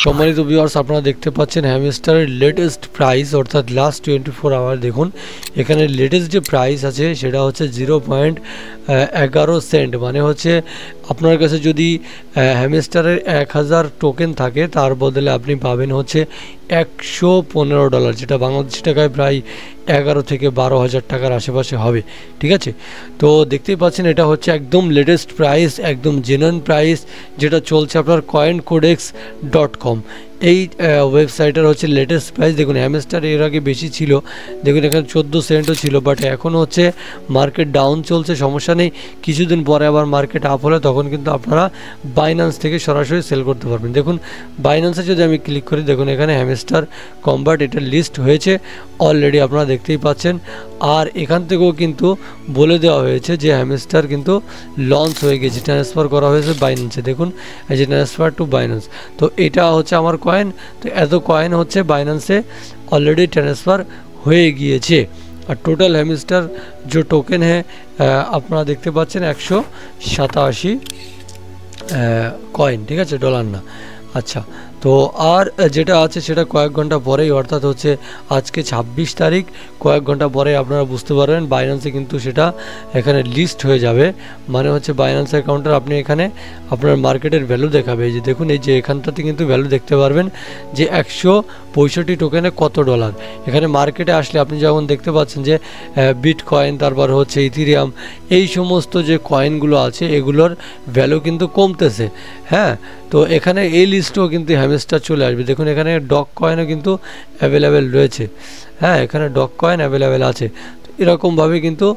সম্মানিত ভিউয়ার্স, আপনারা দেখতে পাচ্ছেন হ্যামস্টারের লেটেস্ট প্রাইস অর্থাৎ লাস্ট 24 আওয়ার। দেখুন এখানে লেটেস্ট যে প্রাইস আছে সেটা হচ্ছে 0.11 সেন্ট, মানে হচ্ছে আপনার কাছে যদি হ্যামস্টারের 1000 টোকেন থাকে তার বদলে আপনি পাবেন হচ্ছে $115, যেটা বাংলাদেশি টাকায় প্রায় 11 থেকে 12,000 টাকার আশেপাশে হবে। ঠিক আছে, তো দেখতেই পাচ্ছেন এটা হচ্ছে একদম লেটেস্ট প্রাইস, একদম জেনুইন প্রাইস, যেটা চলছে আপনার coincodex.com এই ওয়েবসাইটের হচ্ছে লেটেস্ট প্রাইস। দেখুন হ্যামস্টার এর আগে বেশি ছিল, দেখুন এখানে 14 সেন্টও ছিল, বাট এখন হচ্ছে মার্কেট ডাউন চলছে, সমস্যা নেই। কিছুদিন পরে আবার মার্কেট আপ হলে তখন কিন্তু আপনারা বাইন্যান্স থেকে সরাসরি সেল করতে পারবেন। দেখুন বাইন্যান্সে যদি আমি ক্লিক করি, দেখুন এখানে হ্যামস্টার কনভার্ট এটা লিস্ট হয়েছে অলরেডি, আপনারা দেখতেই পাচ্ছেন। আর এখান থেকেও কিন্তু বলে দেওয়া হয়েছে যে হ্যামস্টার কিন্তু লঞ্চ হয়ে গেছে, ট্রান্সফার করা হয়েছে বাইন্যান্সে। দেখুন এই যে ট্রান্সফার টু বাইন্যান্স, তো এটা হচ্ছে আমার কয়েন, তো এত কয়েন হচ্ছে বাইন্যান্সে অলরেডি ট্রান্সফার হয়ে গিয়েছে। আর টোটাল হ্যামস্টার যে টোকেন है আপনারা দেখতে পাচ্ছেন 187 কয়েন, ঠিক আছে, ডলার না। আচ্ছা, তো আর যেটা আছে সেটা কয়েক ঘন্টা পরেই, অর্থাৎ হচ্ছে আজকে 26 তারিখ, কয়েক ঘন্টা পরে আপনারা বুঝতে পারবেন বাইন্যান্সে কিন্তু সেটা এখানে লিস্ট হয়ে যাবে। মানে হচ্ছে বাইন্যান্স অ্যাকাউন্টের আপনি এখানে আপনার মার্কেটের ভ্যালু দেখাবে। এই যে দেখুন এই যে এখানটাতে কিন্তু ভ্যালু দেখতে পারবেন যে 165 টোকেনে কত ডলার। এখানে মার্কেটে আসলে আপনি যখন দেখতে পাচ্ছেন যে বিটকয়েন, তারপর হচ্ছে ইথেরিয়াম, এই সমস্ত যে কয়েনগুলো আছে এগুলোর ভ্যালু কিন্তু কমতেছে। হ্যাঁ, তো এখানে এই লিস্টও কিন্তু হ্যামস্টার চলে আসবে। দেখুন এখানে ডগ কয়েনও কিন্তু অ্যাভেলেবেল রয়েছে। হ্যাঁ, এখানে ডগ কয়েন অ্যাভেলেবেল আছে। তো এরকমভাবে কিন্তু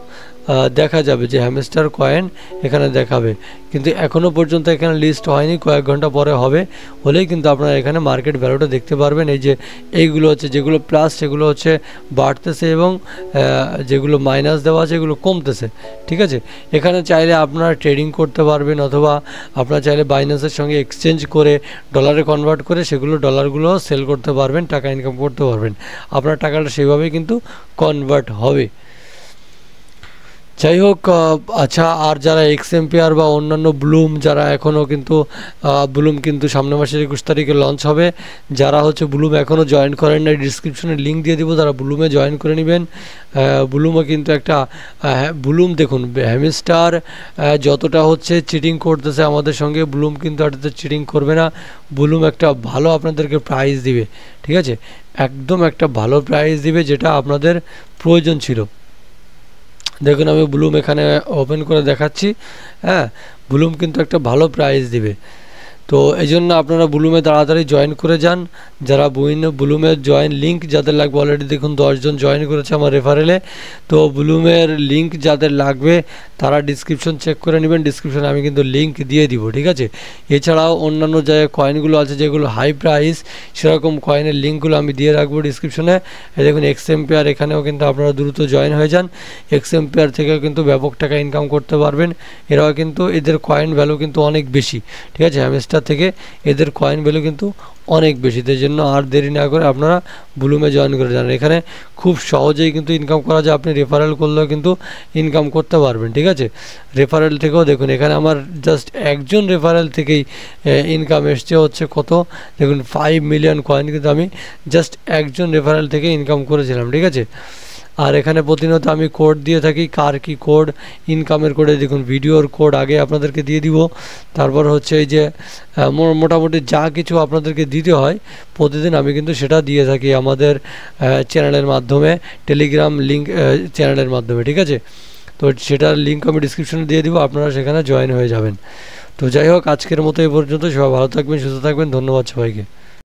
দেখা যাবে যে হ্যামস্টার কয়েন এখানে দেখাবে, কিন্তু এখনও পর্যন্ত এখানে লিস্ট হয়নি, কয়েক ঘন্টা পরে হবে। হলেই কিন্তু আপনারা এখানে মার্কেট ভ্যালুটা দেখতে পারবেন। এই যে এইগুলো হচ্ছে যেগুলো প্লাস সেগুলো হচ্ছে বাড়তেছে, এবং যেগুলো মাইনাস দেওয়া আছে এগুলো কমতেছে। ঠিক আছে, এখানে চাইলে আপনারা ট্রেডিং করতে পারবেন, অথবা আপনারা চাইলে বাইন্যান্সের সঙ্গে এক্সচেঞ্জ করে ডলারে কনভার্ট করে সেগুলো ডলারগুলো সেল করতে পারবেন, টাকা ইনকাম করতে পারবেন। আপনার টাকাটা সেইভাবেই কিন্তু কনভার্ট হবে। যাই হোক, আচ্ছা, আর যারা এক্সএমপিআর বা অন্যান্য ব্লুম, যারা এখনও কিন্তু ব্লুম কিন্তু সামনের মাসের 21 তারিখে লঞ্চ হবে, যারা হচ্ছে ব্লুম এখনও জয়েন করেন না, ডিসক্রিপশনে লিঙ্ক দিয়ে দিব, তারা ব্লুমে জয়েন করে নেবেন। ব্লুমও কিন্তু একটা ব্লুম দেখুন হ্যামস্টার যতটা হচ্ছে চিটিং করতেছে আমাদের সঙ্গে, ব্লুম কিন্তু এটাতে চিটিং করবে না। ব্লুম একটা ভালো আপনাদেরকে প্রাইস দিবে, ঠিক আছে, একদম একটা ভালো প্রাইস দিবে, যেটা আপনাদের প্রয়োজন ছিল। দেখুন আমি ব্লুম এখানে ওপেন করে দেখাচ্ছি। হ্যাঁ, ব্লুম কিন্তু একটা ভালো প্রাইস দিবে, তো এই জন্য আপনারা ব্লুমে তাড়াতাড়ি জয়েন করে যান। যারা ব্লুমের জয়েন লিঙ্ক যাদের লাগবে, অলরেডি দেখুন 10 জন জয়েন করেছে আমার রেফারেলে। তো ব্লুমের লিঙ্ক যাদের লাগবে তারা ডিসক্রিপশন চেক করে নেবেন, ডিসক্রিপশনে আমি কিন্তু লিঙ্ক দিয়ে দিব। ঠিক আছে, এছাড়াও অন্যান্য জায়গায় কয়েনগুলো আছে যেগুলো হাই প্রাইস, সেরকম কয়েনের লিঙ্কগুলো আমি দিয়ে রাখবো ডিসক্রিপশনে। এই দেখুন এক্সএমপিআর, এখানেও কিন্তু আপনারা দ্রুত জয়েন হয়ে যান। এক্সএমপিআর থেকেও কিন্তু ব্যাপক টাকা ইনকাম করতে পারবেন। এরাও কিন্তু এদের কয়েন ভ্যালু কিন্তু অনেক বেশি। ঠিক আছে, হ্যামস্টার থেকে এদের কয়েন ভ্যালু কিন্তু অনেক বেশি, তাই জন্য আর দেরি না করে আপনারা ব্লুমে জয়েন করে যান। এখানে খুব সহজেই কিন্তু ইনকাম করা যায়, আপনি রেফারেল করলেও কিন্তু ইনকাম করতে পারবেন। ঠিক আছে, রেফারেল থেকেও দেখুন এখানে আমার জাস্ট একজন রেফারেল থেকেই ইনকাম এসছে হচ্ছে কত, দেখুন 5 মিলিয়ন কয়েন কিন্তু আমি জাস্ট একজন রেফারেল থেকে ইনকাম করেছিলাম। ঠিক আছে, আর এখানে প্রতিনিয়ত আমি কোড দিয়ে থাকি, কার কি কোড, ইনকামের কোডে দেখুন ভিডিওর কোড আগে আপনাদেরকে দিয়ে দিব। তারপর হচ্ছে এই যে মোটামুটি যা কিছু আপনাদেরকে দিতে হয় প্রতিদিন আমি কিন্তু সেটা দিয়ে থাকি আমাদের চ্যানেলের মাধ্যমে, টেলিগ্রাম লিঙ্ক চ্যানেলের মাধ্যমে। ঠিক আছে, তো সেটার লিঙ্ক আমি ডিসক্রিপশনে দিয়ে দিব, আপনারা সেখানে জয়েন হয়ে যাবেন। তো যাই হোক, আজকের মতো এই পর্যন্ত। সবাই ভালো থাকবেন, সুস্থ থাকবেন, ধন্যবাদ সবাইকে।